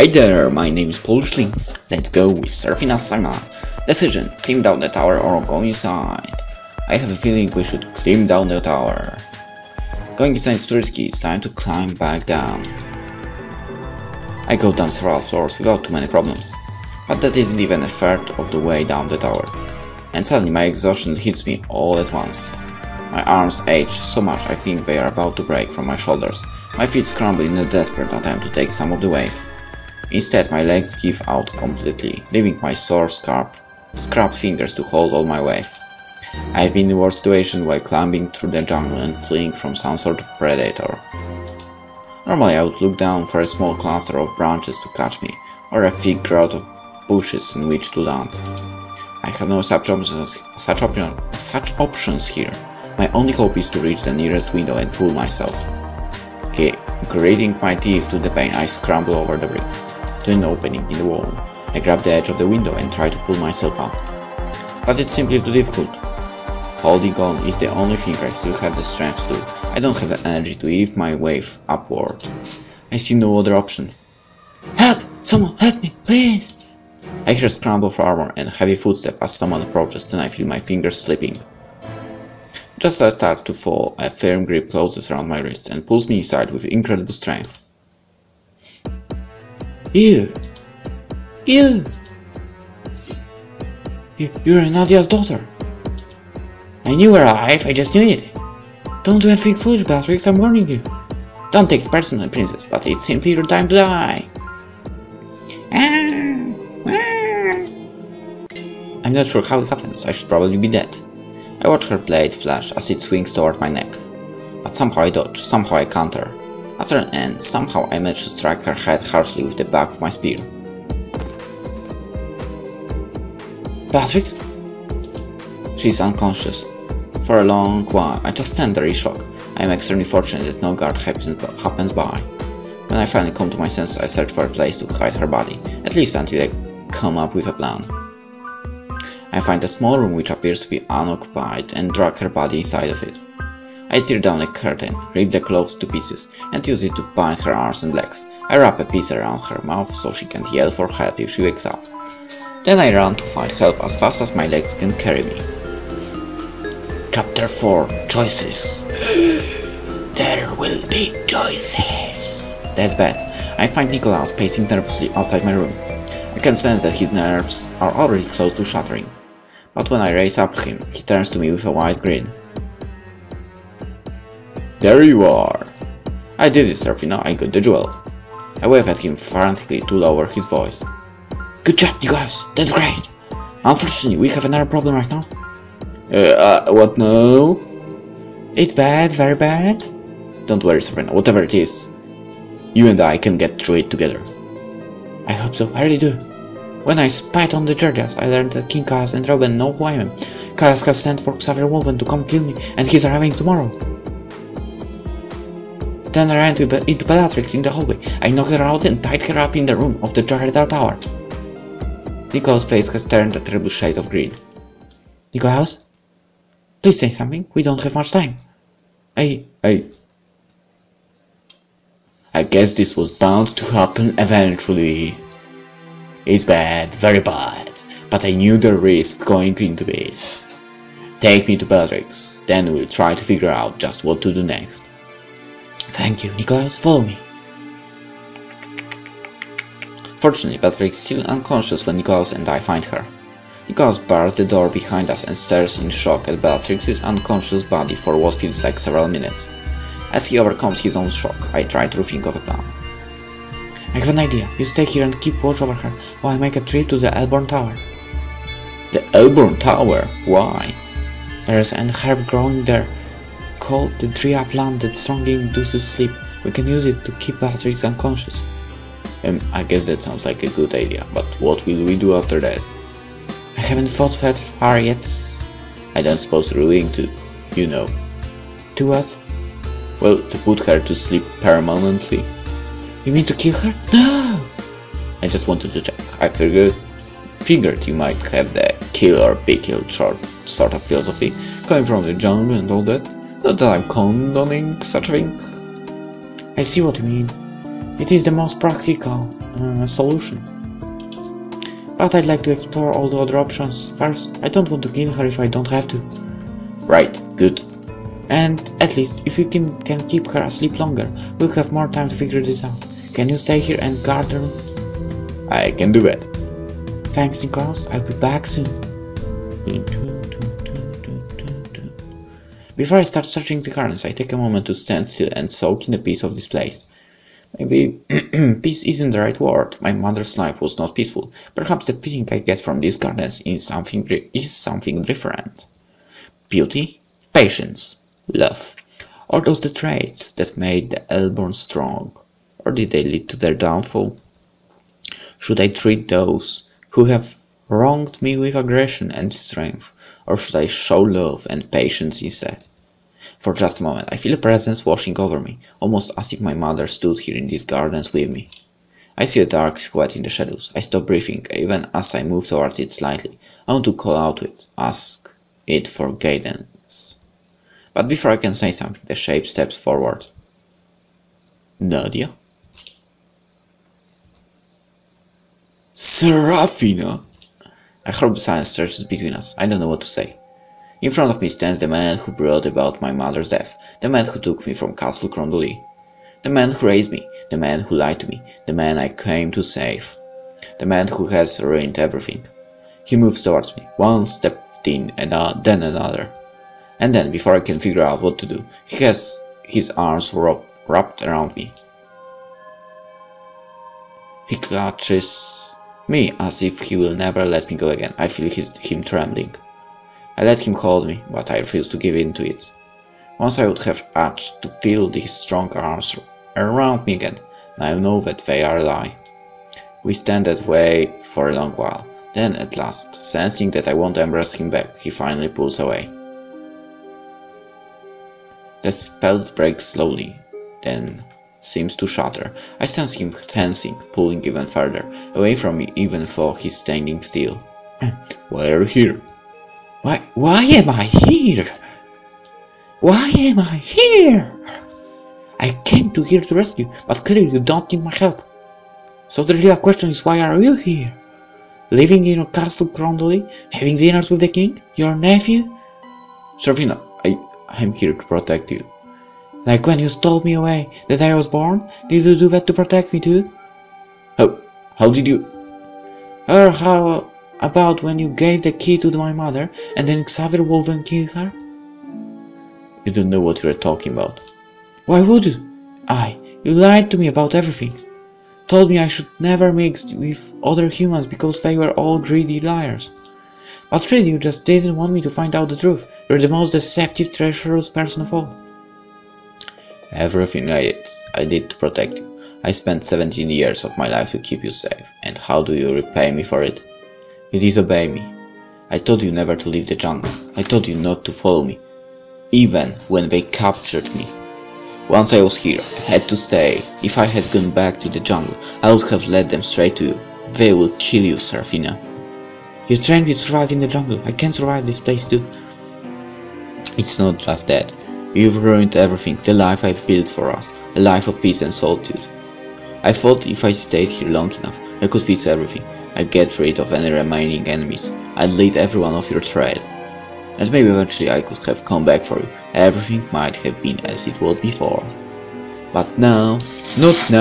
Hey there, my name is PolishLynx. Let's go with Serafina's Saga. Decision: climb down the tower or go inside. I have a feeling we should climb down the tower. Going inside is too risky, it's time to climb back down. I go down several floors without too many problems, but that isn't even a third of the way down the tower. And suddenly my exhaustion hits me all at once. My arms ache so much I think they are about to break from my shoulders. My feet scramble in a desperate attempt to take some of the weight. Instead, my legs give out completely, leaving my sore, scrapped fingers to hold all my weight. I have been in a worse situation while climbing through the jungle and fleeing from some sort of predator. Normally I would look down for a small cluster of branches to catch me, or a thick growth of bushes in which to land. I have no such options here. My only hope is to reach the nearest window and pull myself. Gritting my teeth to the pain, I scramble over the bricks to an opening in the wall. I grab the edge of the window and try to pull myself up. But it's simply too difficult. Holding on is the only thing I still have the strength to do. I don't have the energy to lift my weight upward. I see no other option. Help! Someone help me, please! I hear a scramble for armor and a heavy footstep as someone approaches, then I feel my fingers slipping. Just as I start to fall, a firm grip closes around my wrists and pulls me inside with incredible strength. You're Nadia's daughter. I knew you were alive, I just knew it. Don't do anything foolish, Beatrix, I'm warning you. Don't take it personally, princess, but it's simply your time to die. I'm not sure how it happens, I should probably be dead. I watch her blade flash as it swings toward my neck. But somehow I dodge, somehow I counter. After an end, somehow I manage to strike her head harshly with the back of my spear. Beatrix? She's unconscious. For a long while, I just stand there in shock. I am extremely fortunate that no guard happens by. When I finally come to my senses, I search for a place to hide her body, at least until I come up with a plan. I find a small room which appears to be unoccupied and drag her body inside of it. I tear down a curtain, rip the clothes to pieces, and use it to bind her arms and legs. I wrap a piece around her mouth so she can't yell for help if she wakes up. Then I run to find help as fast as my legs can carry me. Chapter 4: Choices. There will be choices. That's bad. I find Nikolaus pacing nervously outside my room. I can sense that his nerves are already close to shattering. But when I race up to him, he turns to me with a wide grin. There you are! I did it, Serafina, I got the jewel. I wave at him frantically to lower his voice. Good job, Nikolaus, that's great! Unfortunately, we have another problem right now. What now? It's bad, very bad. Don't worry, Serafina, whatever it is, you and I can get through it together. I hope so, I really do. When I spied on the Georgias, I learned that King Karas and Robin know who I am. Karas has sent for Xavier Wolven to come kill me, and he's arriving tomorrow. Then I ran into Beatrix in the hallway. I knocked her out and tied her up in the room of the Jarredar Tower. Nikolaus' face has turned a terrible shade of green. Nikolaus? Please say something, we don't have much time. I guess this was bound to happen eventually. It's bad, very bad, but I knew the risk going into this. Take me to Beatrix, then we'll try to figure out just what to do next. Thank you, Nikolaus, follow me. Fortunately, Beatrix is still unconscious when Nikolaus and I find her. Nikolaus bars the door behind us and stares in shock at Beatrix's unconscious body for what feels like several minutes. As he overcomes his own shock, I try to think of a plan. I have an idea. You stay here and keep watch over her while I make a trip to the Elborn Tower. The Elborn Tower? Why? There is an herb growing there called the Dria plant that strongly induces sleep. We can use it to keep Beatrix unconscious. I guess that sounds like a good idea, but what will we do after that? I haven't thought that far yet. I don't suppose you're willing to, you know. To what? Well, to put her to sleep permanently. You mean to kill her? No! I just wanted to check. I figured you might have the kill or be killed sort of philosophy, coming from the jungle and all that. Not that I'm condoning such things. I see what you mean. It is the most practical. solution. But I'd like to explore all the other options first. I don't want to kill her if I don't have to. Right, good. And at least, if you can keep her asleep longer, we'll have more time to figure this out. Can you stay here and guard her? I can do it. Thanks, Nicholas. I'll be back soon. Before I start searching the gardens, I take a moment to stand still and soak in the peace of this place. Maybe peace isn't the right word. My mother's life was not peaceful. Perhaps the feeling I get from these gardens is something different. Beauty, patience, love. Are those the traits that made the Elborn strong? Or did they lead to their downfall? Should I treat those who have wronged me with aggression and strength? Or should I show love and patience instead? For just a moment, I feel a presence washing over me, almost as if my mother stood here in these gardens with me. I see a dark silhouette in the shadows. I stop breathing, even as I move towards it slightly. I want to call out to it, ask it for guidance. But before I can say something, the shape steps forward. Nadia? Serafina! A horrible silence stretches between us. I don't know what to say. In front of me stands the man who brought about my mother's death, the man who took me from Castle Crondoli, the man who raised me, the man who lied to me, the man I came to save, the man who has ruined everything. He moves towards me, one step in and then another. And then, before I can figure out what to do, he has his arms wrapped around me. He clutches me as if he will never let me go again. I feel him trembling. I let him hold me, but I refuse to give in to it. Once I would have urged to feel these strong arms around me again. I know that they are a lie. We stand that way for a long while. Then, at last, sensing that I won't embrace him back, he finally pulls away. The spell breaks slowly, then seems to shatter. I sense him tensing, pulling even further, away from me even though he's standing still. Why are you here? Why am I here? Why am I here? I came to here to rescue, but clearly you don't need my help. So the real question is, why are you here? Living in your castle Crondoli, having dinners with the king, your nephew? Serafina, I'm here to protect you. Like when you stole me away, the day I was born? Did you do that to protect me too? How did you? Or how about when you gave the key to my mother, and then Xavier Wolven killed her? You don't know what you're talking about. Why would you? You lied to me about everything. Told me I should never mix with other humans because they were all greedy liars. But really you just didn't want me to find out the truth. You're the most deceptive, treacherous person of all. Everything I did to protect you. I spent 17 years of my life to keep you safe. And how do you repay me for it? You disobey me. I told you never to leave the jungle. I told you not to follow me. Even when they captured me. Once I was here, I had to stay. If I had gone back to the jungle, I would have led them straight to you. They will kill you, Serafina. You trained me to survive in the jungle. I can survive this place too. It's not just that. You've ruined everything, the life I built for us. A life of peace and solitude. I thought if I stayed here long enough, I could fix everything. I'd get rid of any remaining enemies. I'd lead everyone off your trail. And maybe eventually I could have come back for you. Everything might have been as it was before. But now, not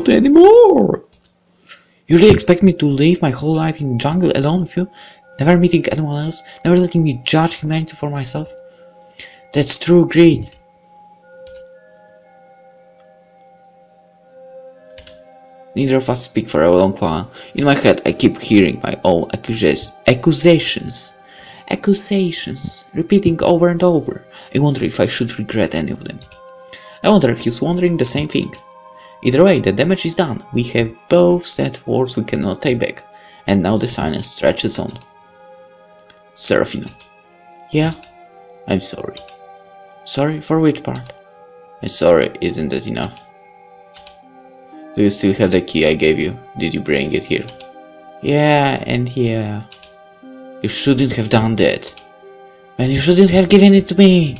anymore! You really expect me to live my whole life in the jungle alone with you? Never meeting anyone else? Never letting me judge humanity for myself? That's true greed. Neither of us speak for a long while. In my head I keep hearing my own accusations, repeating over and over. I wonder if I should regret any of them. I wonder if he's wondering the same thing. Either way, the damage is done. We have both said words we cannot take back. And now the silence stretches on. Serafina. Yeah? I'm sorry. Sorry for which part? I'm sorry, isn't that enough? Do you still have the key I gave you? Did you bring it here? Yeah, and yeah. You shouldn't have done that. And you shouldn't have given it to me.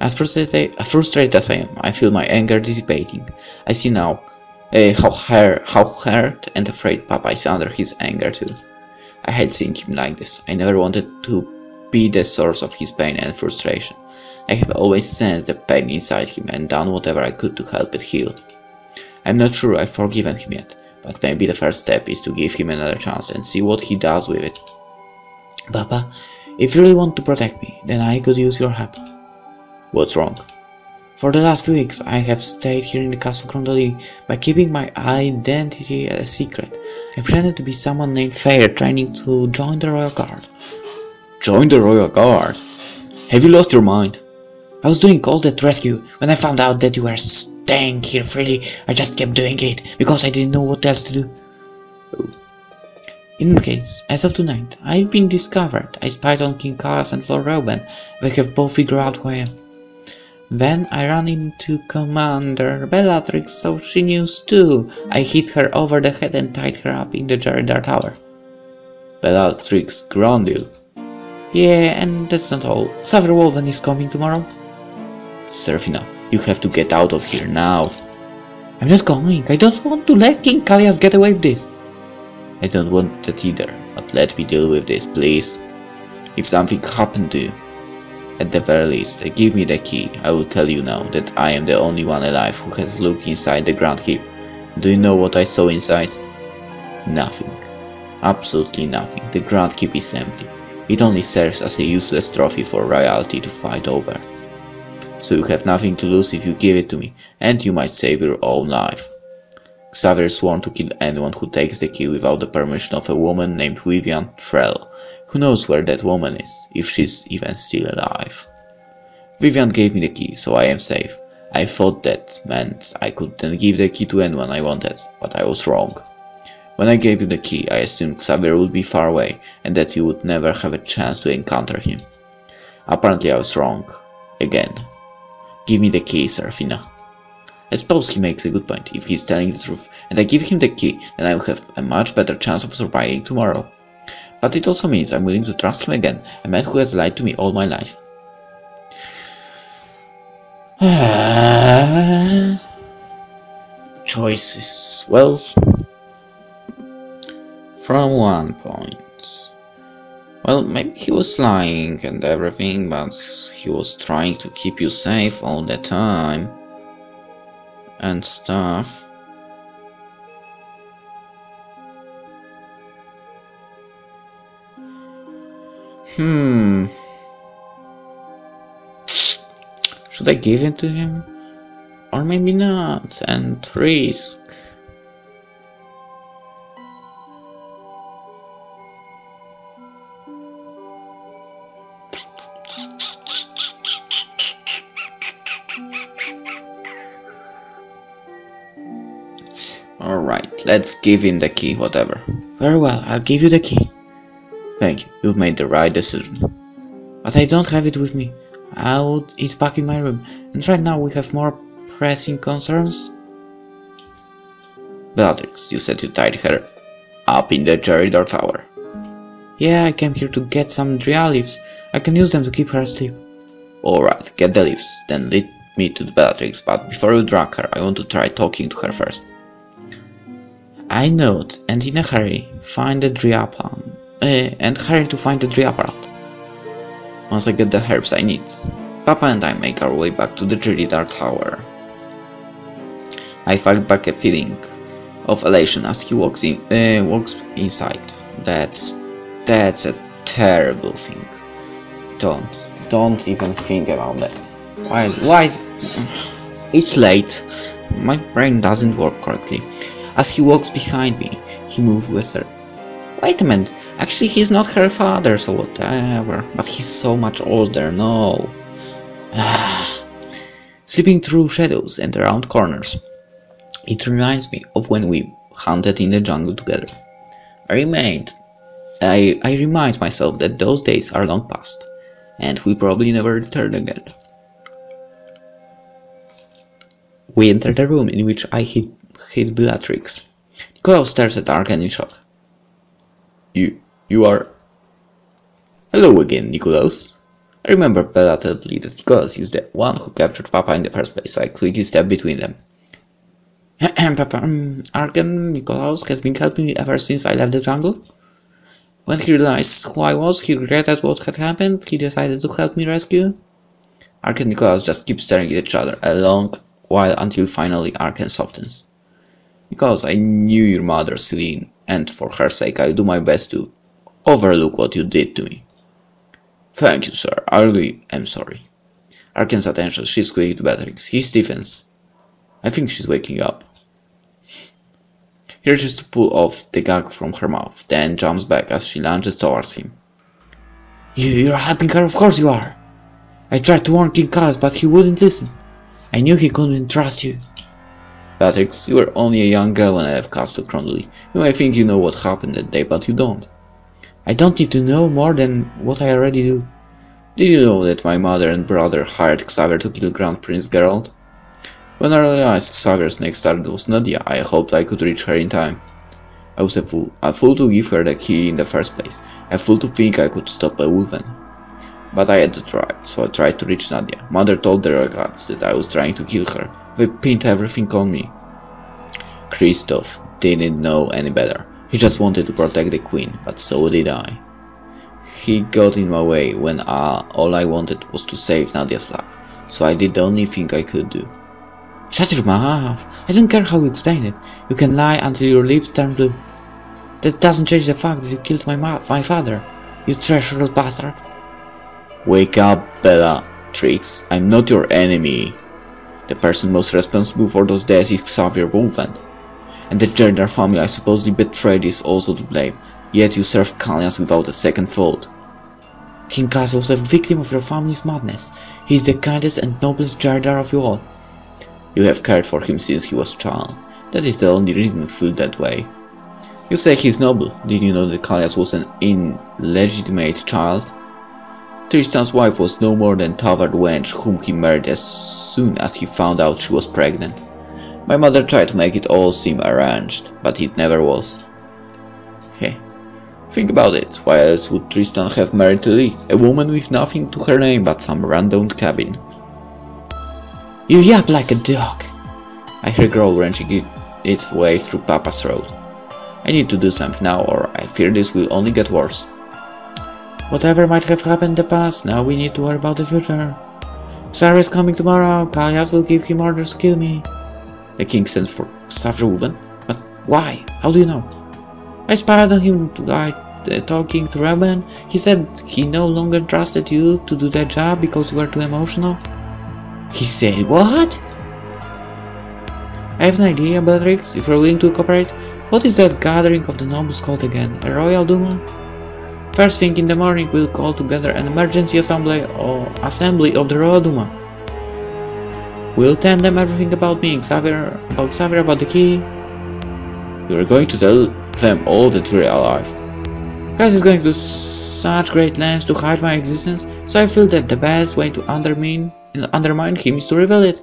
As frustrated as I am, I feel my anger dissipating. I see now how hurt and afraid Papa is under his anger too. I hate seeing him like this. I never wanted to be the source of his pain and frustration. I have always sensed the pain inside him and done whatever I could to help it heal. I'm not sure I've forgiven him yet, but maybe the first step is to give him another chance and see what he does with it. Papa, if you really want to protect me, then I could use your help. What's wrong? For the last few weeks, I have stayed here in the Castle Grondoli by keeping my identity a secret. I pretended to be someone named Fair, trying to join the Royal Guard. Join the Royal Guard? Have you lost your mind? I was doing all that rescue. When I found out that you were staying here freely, I just kept doing it, because I didn't know what else to do. In any case, as of tonight, I've been discovered. I spied on King Kalas and Lord Reuben. They have both figured out who I am. Then I ran into Commander Bellatrix, so she knew too. I hit her over the head and tied her up in the Jaredar Tower. Bellatrix Grondil. Yeah, and that's not all. Xavier Wolven is coming tomorrow. Serafina, you have to get out of here now. I'm not going. I don't want to let King Kalias get away with this. I don't want that either, but let me deal with this, please. If something happened to you, at the very least, give me the key. I will tell you now that I am the only one alive who has looked inside the Grand Keep. Do you know what I saw inside? Nothing. Absolutely nothing. The Grand Keep is empty. It only serves as a useless trophy for royalty to fight over. So you have nothing to lose if you give it to me, and you might save your own life. Xavier sworn to kill anyone who takes the key without the permission of a woman named Vivian Trell. Who knows where that woman is, if she's even still alive. Vivian gave me the key, so I am safe. I thought that meant I could then give the key to anyone I wanted, but I was wrong. When I gave you the key, I assumed Xavier would be far away, and that you would never have a chance to encounter him. Apparently I was wrong. Again. Give me the key, Serafina. I suppose he makes a good point. If he's telling the truth, and I give him the key, then I will have a much better chance of surviving tomorrow. But it also means I'm willing to trust him again, a man who has lied to me all my life. Choices. Well, from one point. Well, maybe he was lying and everything, but he was trying to keep you safe all the time. And stuff. Should I give it to him? Or maybe not, and risk. Alright, let's give him the key, whatever. Very well, I'll give you the key. Thank you, you've made the right decision. But I don't have it with me. It's back in my room, and right now we have more pressing concerns. Bellatrix, you said you tied her up in the Jaredar Tower. Yeah, I came here to get some Dria leaves. I can use them to keep her asleep. Alright, get the leaves, then lead me to the Bellatrix, but before you drag her, I want to try talking to her first. I note, and in a hurry, find the Dria plant. And hurry to find the Dria plant. Once I get the herbs I need, Papa and I make our way back to the Jaredar Tower. I fight back a feeling of elation as he walks inside. That's a terrible thing. Don't even think about that. Why? It's late. My brain doesn't work correctly. As he walks behind me, he moves closer. Wait a minute, actually he's not her father, so whatever. But he's so much older, no. Slipping through shadows and around corners. It reminds me of when we hunted in the jungle together. I remind myself that those days are long past, and will probably never return again. We enter the room in which I hid Bellatrix. Nicolaus stares at Arken in shock. You are... Hello again, Nicolaus. I remember belatedly that Nicholas is the one who captured Papa in the first place, so I quickly stepped between them. Papa, Arken Nicholas has been helping me ever since I left the jungle. When he realized who I was, he regretted what had happened, he decided to help me rescue. Arken and Nicholas just keep staring at each other a long while until finally Arken softens. Nicholas, I knew your mother, Celine, and for her sake I'll do my best to overlook what you did to me. Thank you, sir. I really am sorry. Arken's attention shifts quickly to Beatrix. He stiffens. I think she's waking up. He reaches to pull off the gag from her mouth, then jumps back as she lunges towards him. You're helping her, of course you are. I tried to warn King Carlos, but he wouldn't listen. I knew he couldn't trust you. Beatrix, you were only a young girl when I left Castle Crondley. You may think you know what happened that day, but you don't. I don't need to know more than what I already do. Did you know that my mother and brother hired Xavier to kill Grand Prince Geralt? When I realized Xavier's next target was Nadia, I hoped I could reach her in time. I was a fool to give her the key in the first place, a fool to think I could stop a wolven. But I had to try, so I tried to reach Nadia. Mother told the guards that I was trying to kill her. They pinned everything on me. Christoph didn't know any better. He just wanted to protect the queen, but so did I. He got in my way when all I wanted was to save Nadia's life, so I did the only thing I could do. Shut your mouth! I don't care how you explain it. You can lie until your lips turn blue. That doesn't change the fact that you killed my father, you treacherous bastard. Wake up, Bellatrix. I'm not your enemy. The person most responsible for those deaths is Xavier Wolfand. And the Gerdar family I supposedly betrayed is also to blame, yet you serve Kallias without a second thought. King Kaz was a victim of your family's madness. He is the kindest and noblest Gerdar of you all. You have cared for him since he was a child. That is the only reason you feel that way. You say he's noble. Did you know that Kallias was an illegitimate child? Tristan's wife was no more than Tavard wench whom he married as soon as he found out she was pregnant. My mother tried to make it all seem arranged, but it never was. Hey, think about it. Why else would Tristan have married Lee, a woman with nothing to her name but some random cabin? You yap like a dog. I hear Growl wrenching its way through Papa's throat. I need to do something now, or I fear this will only get worse. Whatever might have happened in the past, now we need to worry about the future. Xavier is coming tomorrow. Kallias will give him orders to kill me. The king sent for Xavier Wolven? But why? How do you know? I spied on him talking to Reuben. He said he no longer trusted you to do that job because you were too emotional. He said what? I have an idea, Beatrix, if you're willing to cooperate. What is that gathering of the nobles called again? A royal duma? First thing in the morning we'll call together an emergency assembly of the Royal Duma. We'll tell them everything about me, Xavier, about the key. You're going to tell them all that we're alive. Kaz is going to such great lengths to hide my existence, so I feel that the best way to undermine him is to reveal it.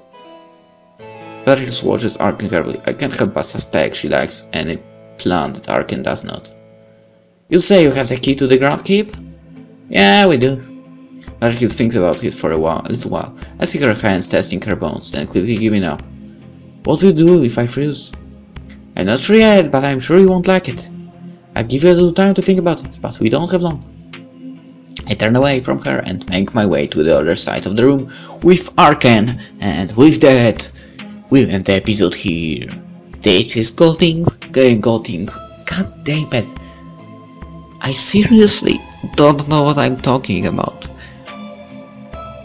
Beatrix watches Arken carefully. I can't help but suspect she likes any plan that Arken does not. You say you have the key to the Grand Keep? Yeah, we do. Beatrix thinks about it for a little while. I see her hands testing her bones, then quickly giving up. What will you do if I freeze? I'm not sure yet, but I'm sure you won't like it. I'll give you a little time to think about it, but we don't have long. I turn away from her and make my way to the other side of the room with Arken, and with that, we'll end the episode here. This is Golding. God damn it. I seriously don't know what I'm talking about.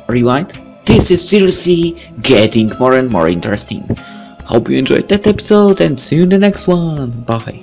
Rewind. This is seriously getting more and more interesting. Hope you enjoyed that episode and see you in the next one. Bye.